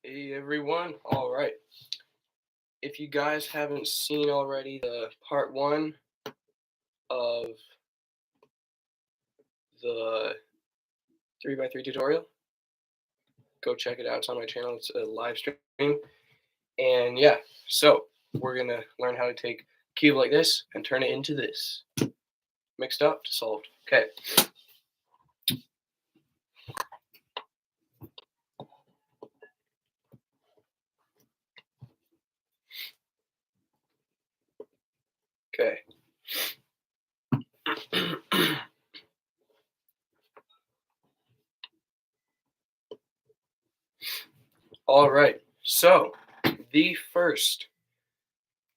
Hey everyone. All right. If you guys haven't seen already the part one of the 3x3 tutorial, go check it out. It's on my channel. It's a live stream. And yeah, so we're going to learn how to take a cube like this and turn it into this. Mixed up to solved. Okay. Okay. All right. So the first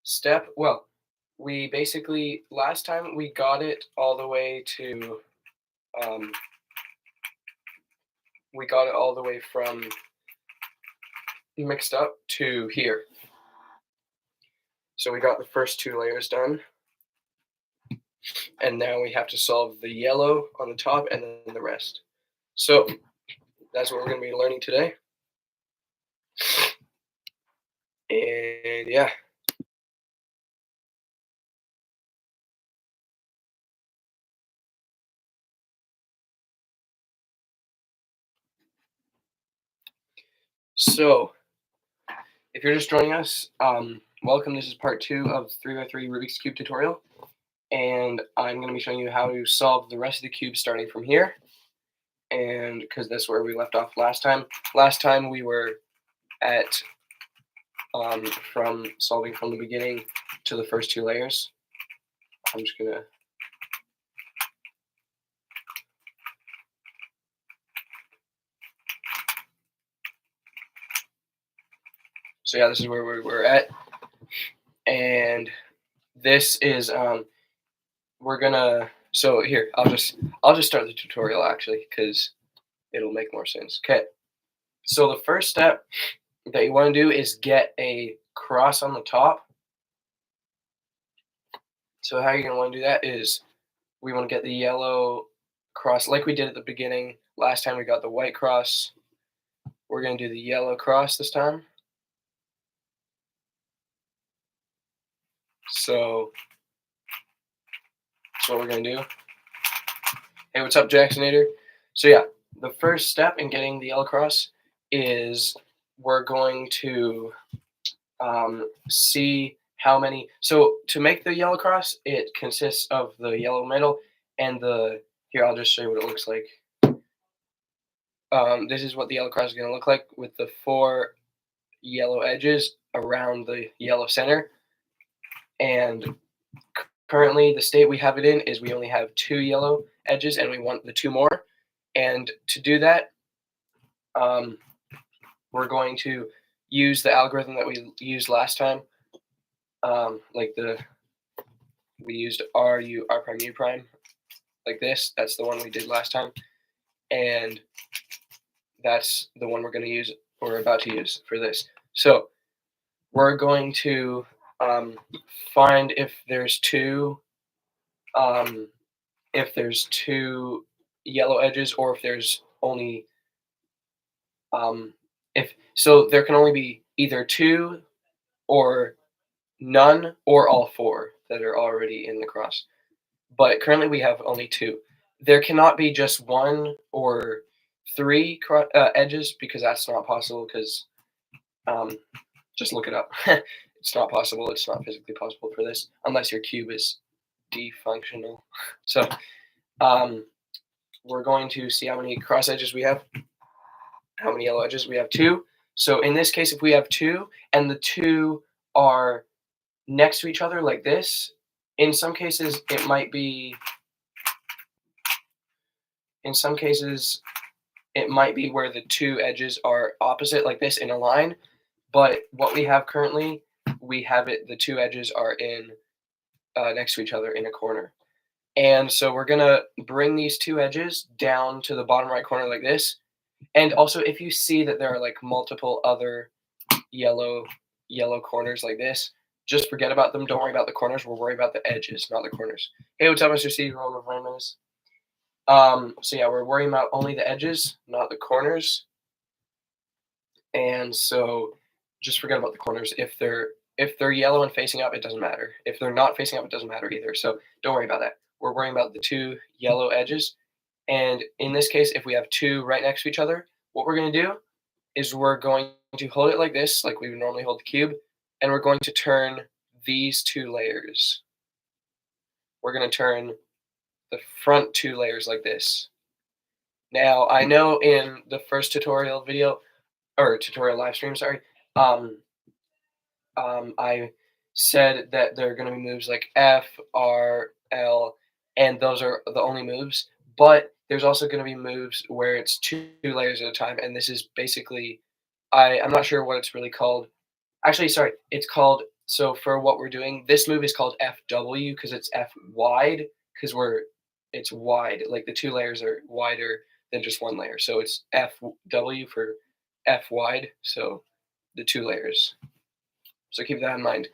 step, well, we basically, last time we got it all the way to um, we got it all the way from mixed up to here. So we got the first two layers done. And now we have to solve the yellow on the top and then the rest. So that's what we're going to be learning today. And yeah. So if you're just joining us, welcome. This is part 2 of the 3x3 Rubik's Cube tutorial. And I'm going to be showing you how to solve the rest of the cube starting from here. And because that's where we left off last time. Last time we were at from solving from the beginning to the first two layers. I'm just going to So yeah, this is where we're at, and this is we're gonna. So here, I'll just start the tutorial actually because it'll make more sense. Okay, so the first step that you want to do is get a cross on the top. So how you're gonna want to do that is we want to get the yellow cross like we did at the beginning. Last time we got the white cross. We're gonna do the yellow cross this time. So that's what we're gonna do. Hey, what's up, Jacksonator? So yeah, the first step in getting the yellow cross is we're going to see how many. So to make the yellow cross, it consists of the yellow middle and the. Here, I'll just show you what it looks like. This is what the yellow cross is going to look like with the 4 yellow edges around the yellow center. And currently, the state we have it in is we only have 2 yellow edges, and we want the 2 more. And to do that, we're going to use the algorithm that we used last time. We used R prime U prime, like this. That's the one we did last time, and that's the one we're going to use. We're about to use for this. So we're going to find if there's two yellow edges, or if there's only if so there can only be either 2 or none or all 4 that are already in the cross. But currently we have only 2. There cannot be just 1 or 3 edges because that's not possible because just look it up. It's not possible. It's not physically possible for this unless your cube is defunctional. So we're going to see how many cross edges we have. How many yellow edges? We have 2. So in this case, if we have 2 and the 2 are next to each other like this, in some cases it might be where the 2 edges are opposite like this in a line, but what we have currently, we have it, the 2 edges are in next to each other in a corner. And so we're gonna bring these 2 edges down to the bottom right corner like this. And also, if you see that there are like multiple other yellow corners like this, just forget about them. Don't worry about the corners. We'll worry about the edges, not the corners. Hey, what's up, Mr. Steve? Roll of randomness. So yeah, we're worrying about only the edges, not the corners. And so just forget about the corners. If they're yellow and facing up, it doesn't matter. If they're not facing up, it doesn't matter either. So don't worry about that. We're worrying about the two yellow edges. And in this case, if we have two right next to each other, what we're going to do is we're going to hold it like this, like we would normally hold the cube, and we're going to turn these two layers. We're going to turn the front two layers like this. Now, I know in the first tutorial video, or tutorial live stream, sorry, um, I said that there are going to be moves like F, R, L, and those are the only moves. But there's also going to be moves where it's two layers at a time, and this is basically, I'm not sure what it's really called. Actually, sorry, it's called, so for what we're doing, this move is called FW because it's F wide, because it's wide, like the two layers are wider than just one layer. So it's FW for F wide, so the two layers. So keep that in mind.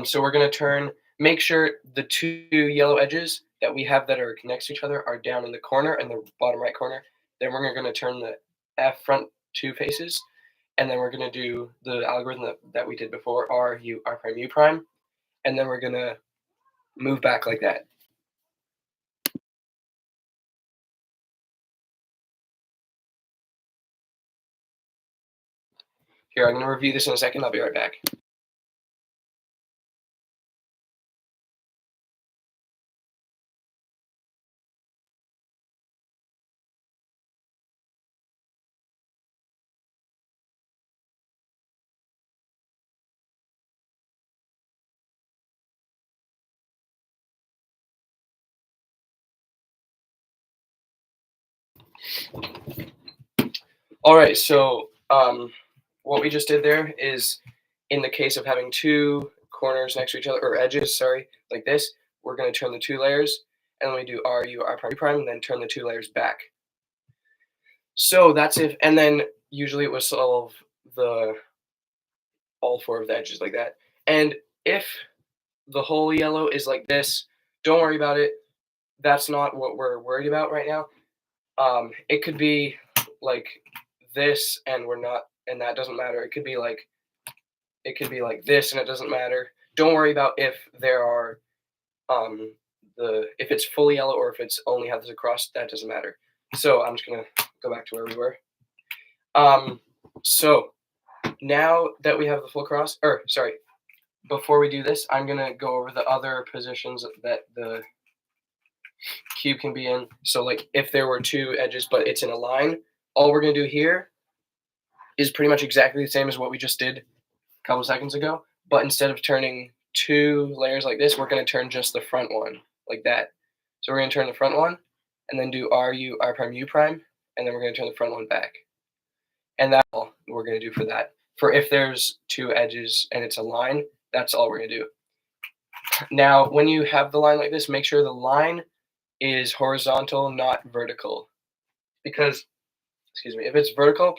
So we're going to make sure the two yellow edges that we have that are next to each other are down in the corner, in the bottom right corner. Then we're going to turn the F front two faces, and then we're going to do the algorithm that we did before, R, U, R prime, U prime, and then we're going to move back like that. Here, I'm going to review this in a second. I'll be right back. All right, so what we just did there is, in the case of having two corners next to each other, or edges, sorry, like this, we're going to turn the two layers, and then we do R, U, R prime, U prime, and then turn the two layers back. So that's if, and then usually it will solve all four of the edges like that. And if the whole yellow is like this, don't worry about it. That's not what we're worried about right now. It could be like this, and we're not, and that doesn't matter. It could be like this, and it doesn't matter. Don't worry about if there are if it's fully yellow or if it's only has this across. That doesn't matter. So I'm just gonna go back to where we were. So now that we have the full cross, or sorry, before we do this, I'm gonna go over the other positions that the cube can be in. So like if there were two edges but it's in a line, all we're gonna do here is pretty much exactly the same as what we just did a couple seconds ago. But instead of turning two layers like this, we're gonna turn just the front one like that. So we're gonna turn the front one and then do R, U, R prime, U prime, and then we're gonna turn the front one back. And that's all we're gonna do for that. For if there's two edges and it's a line, that's all we're gonna do. Now, when you have the line like this, make sure the line is horizontal, not vertical. Because, excuse me, if it's vertical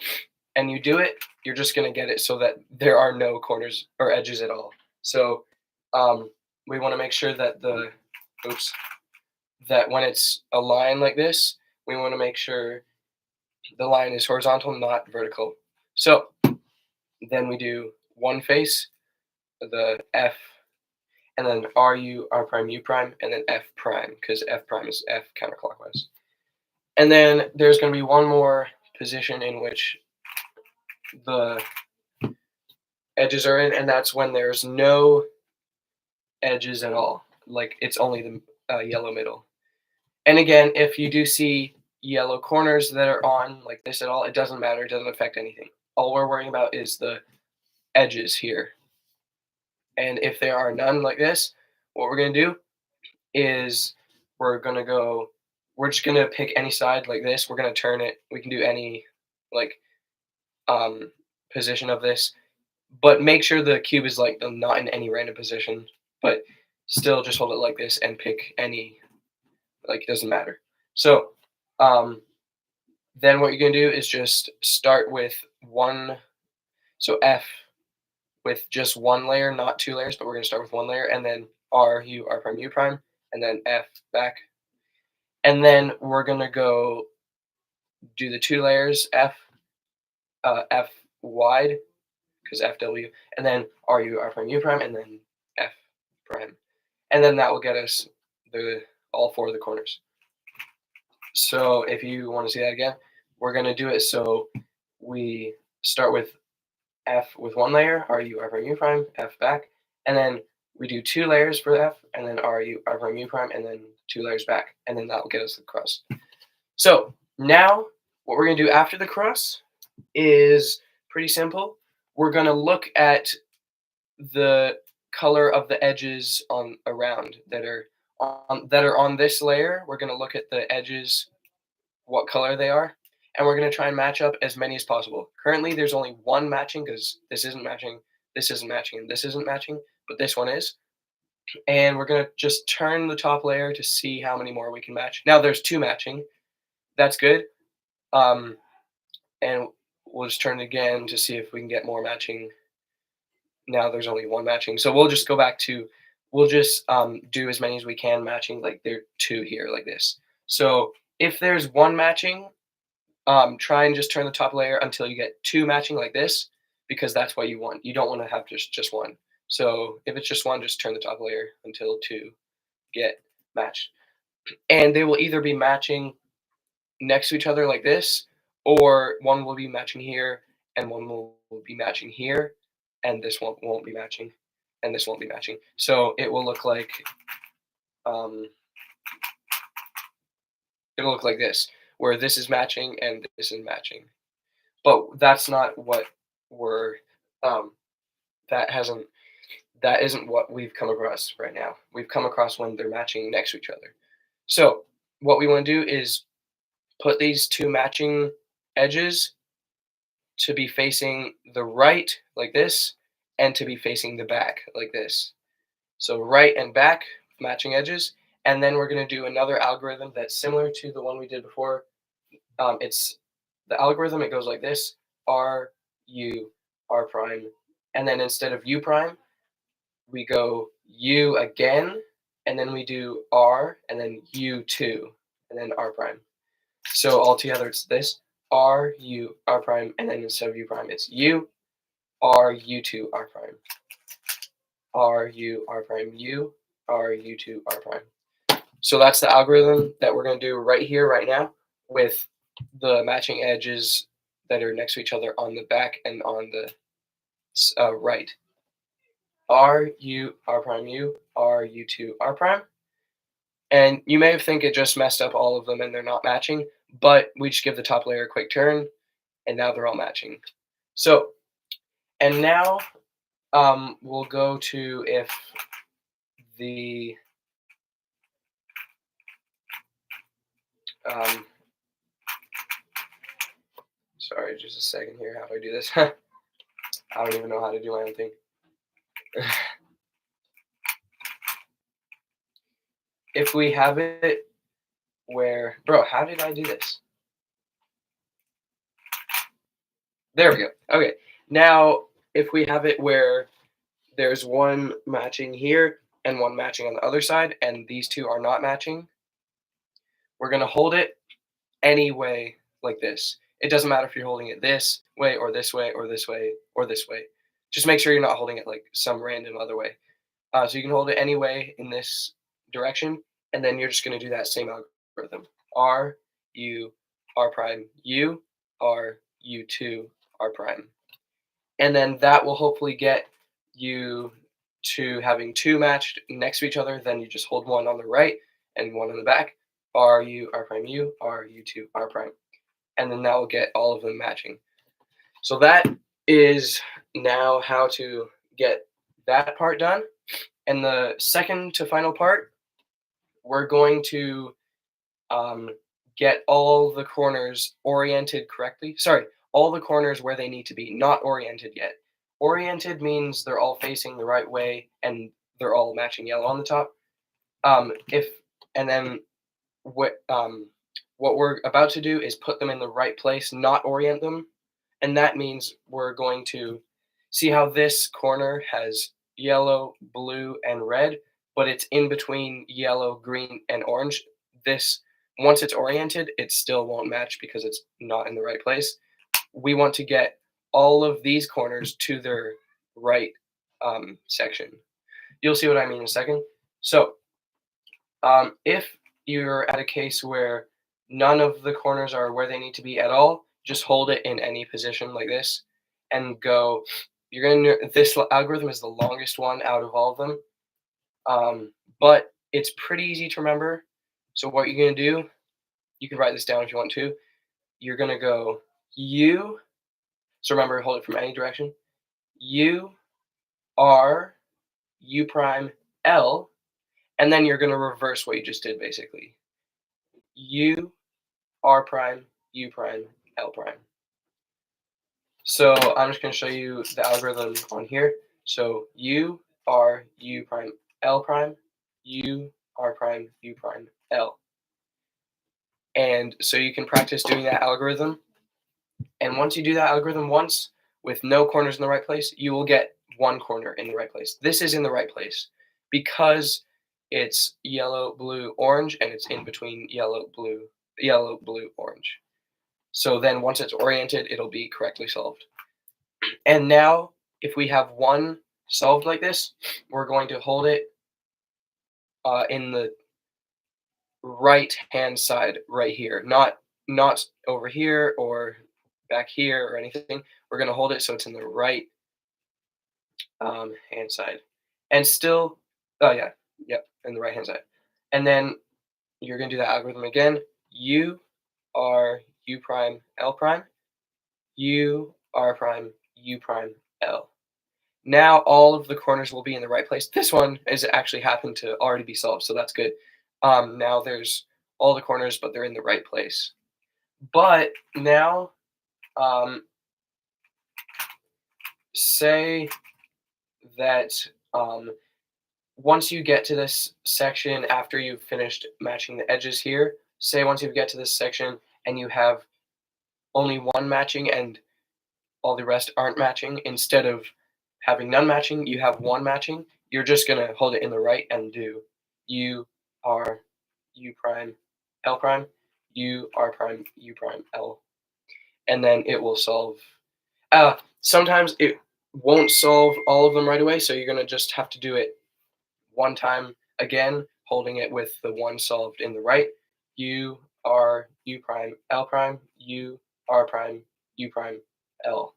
and you do it, you're just going to get it so that there are no corners or edges at all. So we want to make sure that that when it's a line like this, we want to make sure the line is horizontal, not vertical. So then we do one face, the F, and then R, U, R prime, U prime, and then F prime, because F prime is F counterclockwise. And then there's going to be one more position in which the edges are in, and that's when there's no edges at all. Like it's only the yellow middle. And again, if you do see yellow corners that are on like this at all, it doesn't matter. It doesn't affect anything. All we're worrying about is the edges here. And if there are none like this, what we're going to do is we're just going to pick any side like this. We're going to turn it. We can do any like position of this, but make sure the cube is like not in any random position, but still just hold it like this and pick any, like it doesn't matter. So then what you're going to do is just start with one, so F with just one layer, not two layers, but we're going to start with one layer, and then R, U, R prime, U prime, and then F back. And then we're going to go do the two layers, F wide because FW, and then RU R prime U prime, and then F prime, and then that will get us the all four of the corners. So if you want to see that again, we're gonna do it so we start with F with one layer, RU R prime U prime, F back, and then we do two layers for F, and then RU R prime U prime, and then two layers back, and then that will get us the cross. So now what we're gonna do after the cross is pretty simple. We're gonna look at the color of the edges on around that are on this layer. We're gonna look at the edges, what color they are, and we're gonna try and match up as many as possible. Currently, there's only one matching because this isn't matching, this isn't matching, and this isn't matching, but this one is. And we're gonna just turn the top layer to see how many more we can match. Now there's two matching. That's good. Um, and we'll just turn it again to see if we can get more matching. Now there's only one matching, so we'll just go back to we'll just do as many as we can matching, like there are two here like this. So if there's one matching, try and just turn the top layer until you get two matching like this, because that's what you want. You don't want to have just one. So if it's just one, just turn the top layer until two get matched, and they will either be matching next to each other like this, or one will be matching here and one will be matching here, and this one won't be matching, and this won't be matching. So um, it'll look like this, where this is matching and this is matching. But that's not what we're that hasn't that isn't what we've come across right now. We've come across when they're matching next to each other. So what we want to do is put these two matching edges to be facing the right like this, and to be facing the back like this. So right and back matching edges, and then we're going to do another algorithm that's similar to the one we did before. It's the algorithm. It goes like this: R U R prime, and then instead of U prime, we go U again, and then we do R, and then U2, and then R prime. So altogether, it's this: R U R prime, and then instead of U prime, it's U R U2 R prime, R U R prime U R U2 R prime. So that's the algorithm that we're going to do right here, right now, with the matching edges that are next to each other on the back and on the right. R U R prime U R U2 R prime. And you may think it just messed up all of them and they're not matching, but we just give the top layer a quick turn, and now they're all matching. So, and now we'll go to if the sorry, just a second here. How do I do this? I don't even know how to do my own thing. If we have it where, bro, how did I do this? There we go. Okay. Now, if we have it where there's one matching here and one matching on the other side, and these two are not matching, we're going to hold it any way like this. It doesn't matter if you're holding it this way or this way or this way or this way. Just make sure you're not holding it like some random other way. So you can hold it any way in this direction, and then you're just going to do that same algorithm. R, U, R prime, U, R, U2, R prime. And then that will hopefully get you to having two matched next to each other. Then you just hold one on the right and one on the back. R, U, R prime, U, R, U2, R prime. And then that will get all of them matching. So that is now how to get that part done. And the second to final part, we're going to get all the corners oriented correctly. Sorry, all the corners where they need to be, not oriented yet. Oriented means they're all facing the right way and they're all matching yellow on the top. And then what we're about to do is put them in the right place, not orient them. And that means we're going to see how this corner has yellow, blue, and red, but it's in between yellow, green, and orange. This, once it's oriented, it still won't match because it's not in the right place. We want to get all of these corners to their right section. You'll see what I mean in a second. So if you're at a case where none of the corners are where they need to be at all, just hold it in any position like this and go. You're gonna. This algorithm is the longest one out of all of them, but it's pretty easy to remember. So what you're gonna do, you can write this down if you want to. You're gonna go U. So remember, hold it from any direction. U R U prime L, and then you're gonna reverse what you just did, basically. U R prime U prime L prime. So I'm just gonna show you the algorithm on here. So U R U prime L prime, U R prime U prime L. And so you can practice doing that algorithm. And once you do that algorithm once with no corners in the right place, you will get one corner in the right place. This is in the right place because it's yellow, blue, orange, and it's in between yellow, blue, orange. So then once it's oriented, it'll be correctly solved. And now if we have one solved like this, we're going to hold it in the right hand side right here, not over here or back here or anything. We're going to hold it so it's in the right hand side, and still, oh yeah, yep, in the right hand side. And then you're going to do that algorithm again. U R U prime L prime, U R prime U prime L. Now all of the corners will be in the right place. This one is actually happened to already be solved, so that's good. Now there's all the corners, but they're in the right place. But now, say that once you get to this section after you've finished matching the edges here, say once you get to this section and you have only one matching and all the rest aren't matching, instead of having none matching, you have one matching, you're just going to hold it in the right and do U, R, U prime, L prime, U, R prime, U prime, L. And then it will solve. Sometimes it won't solve all of them right away, so you're going to just have to do it one time again, holding it with the one solved in the right. U, R, U prime, L prime, U, R prime, U prime, L.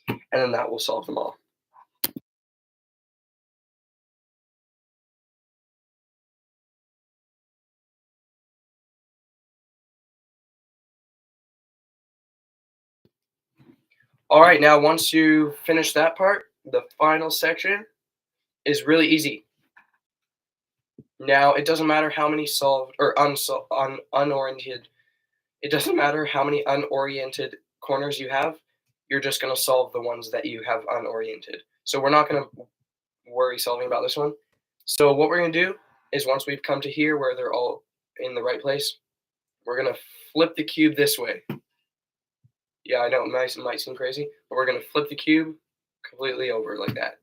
And then that will solve them all. All right, now once you finish that part, the final section is really easy. Now, it doesn't matter how many solved or unoriented. It doesn't matter how many unoriented corners you have. You're just going to solve the ones that you have unoriented. So we're not going to worry solving about this one. So what we're going to do is once we've come to here where they're all in the right place, we're going to flip the cube this way. Yeah, I know it might seem crazy, but we're going to flip the cube completely over like that.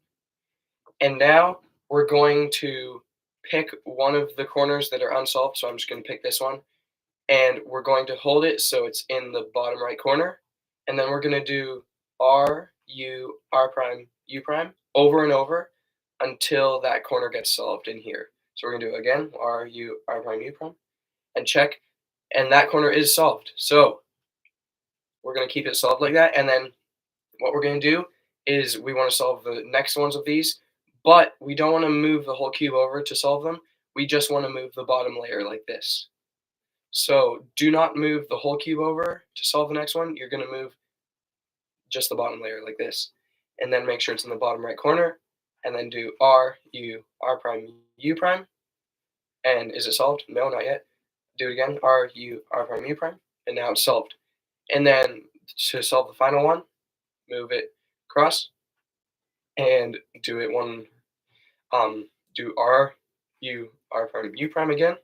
And now we're going to pick one of the corners that are unsolved. So I'm just going to pick this one. And we're going to hold it so it's in the bottom right corner. And then we're going to do R, U, R prime, U prime over and over until that corner gets solved in here. So we're going to do it again, R, U, R prime, U prime, and check. And that corner is solved. So we're going to keep it solved like that. And then what we're going to do is we want to solve the next ones of these, but we don't want to move the whole cube over to solve them. We just want to move the bottom layer like this. So do not move the whole cube over to solve the next one. You're going to move just the bottom layer like this. And then make sure it's in the bottom right corner. And then do R, U, R prime, U prime. And is it solved? No, not yet. Do it again. R, U, R prime, U prime. And now it's solved. And then to solve the final one, move it across and do it one, do R, U, R prime, U prime again.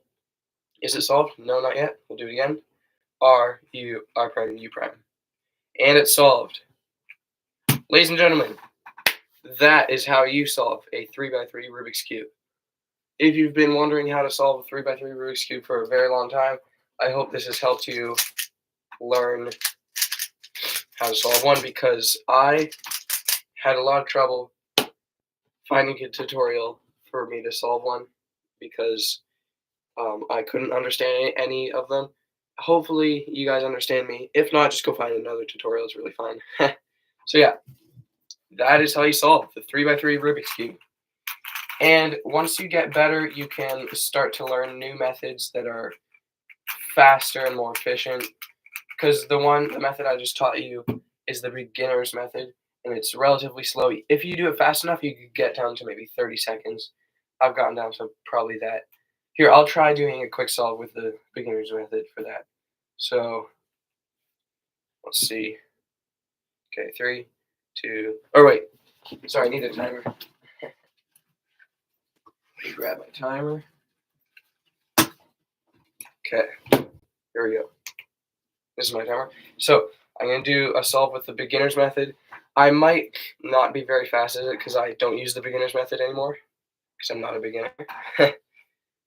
Is it solved? No, not yet. We'll do it again. R, U, R prime, U prime. And it's solved. Ladies and gentlemen, that is how you solve a 3x3 Rubik's Cube. If you've been wondering how to solve a 3x3 Rubik's Cube for a very long time, I hope this has helped you learn how to solve one because I had a lot of trouble finding a tutorial for me to solve one because I couldn't understand any of them. Hopefully, you guys understand me. If not, just go find another tutorial. It's really fun. So yeah, that is how you solve the 3x3 Rubik's Cube. And once you get better, you can start to learn new methods that are faster and more efficient. Because the method I just taught you is the beginner's method, and it's relatively slow. If you do it fast enough, you could get down to maybe 30 seconds. I've gotten down to probably that. Here, I'll try doing a quick solve with the beginner's method for that. So, let's see. Okay, 3, 2, or wait. Sorry, I need a timer. Let me grab my timer. Okay, here we go. This is my timer. So, I'm going to do a solve with the beginner's method. I might not be very fast at it because I don't use the beginner's method anymore because I'm not a beginner.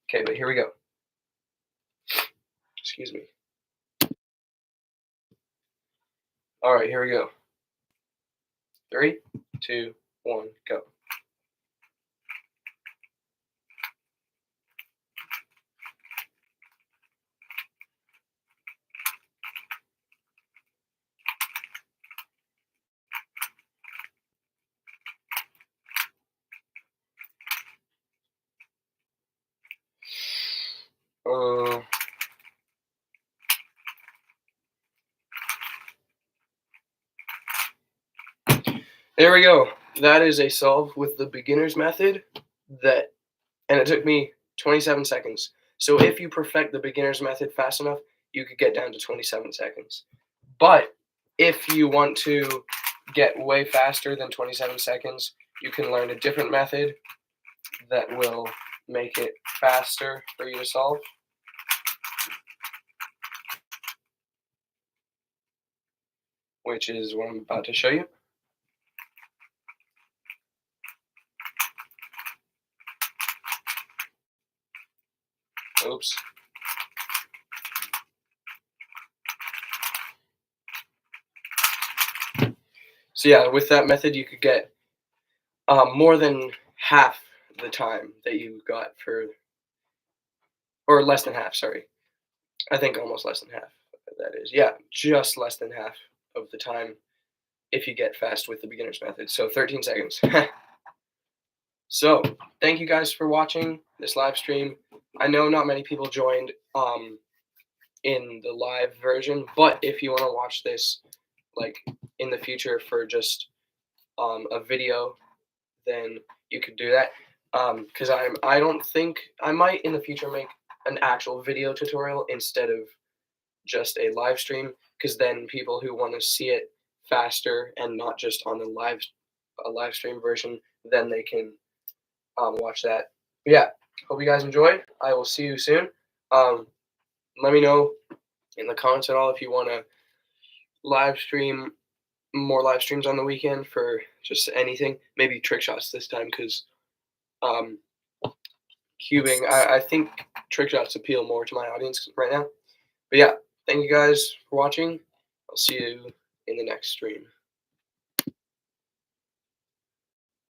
Okay, but here we go. Excuse me. All right, here we go. 3, 2, 1, go. Uh, there we go. That is a solve with the beginner's method and it took me 27 seconds. So if you perfect the beginner's method fast enough, you could get down to 27 seconds. But if you want to get way faster than 27 seconds, you can learn a different method that will make it faster for you to solve. Which is what I'm about to show you. Oops. So yeah, with that method, you could get more than half the time that you got or less than half, sorry. I think almost less than half, that is. Yeah, just less than half of the time if you get fast with the beginner's method. So 13 seconds. So thank you guys for watching this live stream. I know not many people joined in the live version, but if you want to watch this like in the future for just a video, then you could do that. Because I don't think I might in the future make an actual video tutorial instead of just a live stream, because then people who want to see it faster and not just on a live stream version, then they can watch that. But yeah, hope you guys enjoyed. I will see you soon. Let me know in the comments at all if you want to live stream more live streams on the weekend for just anything. Maybe trick shots this time because um, cubing. I think trick shots appeal more to my audience right now. But yeah, thank you guys for watching. I'll see you in the next stream.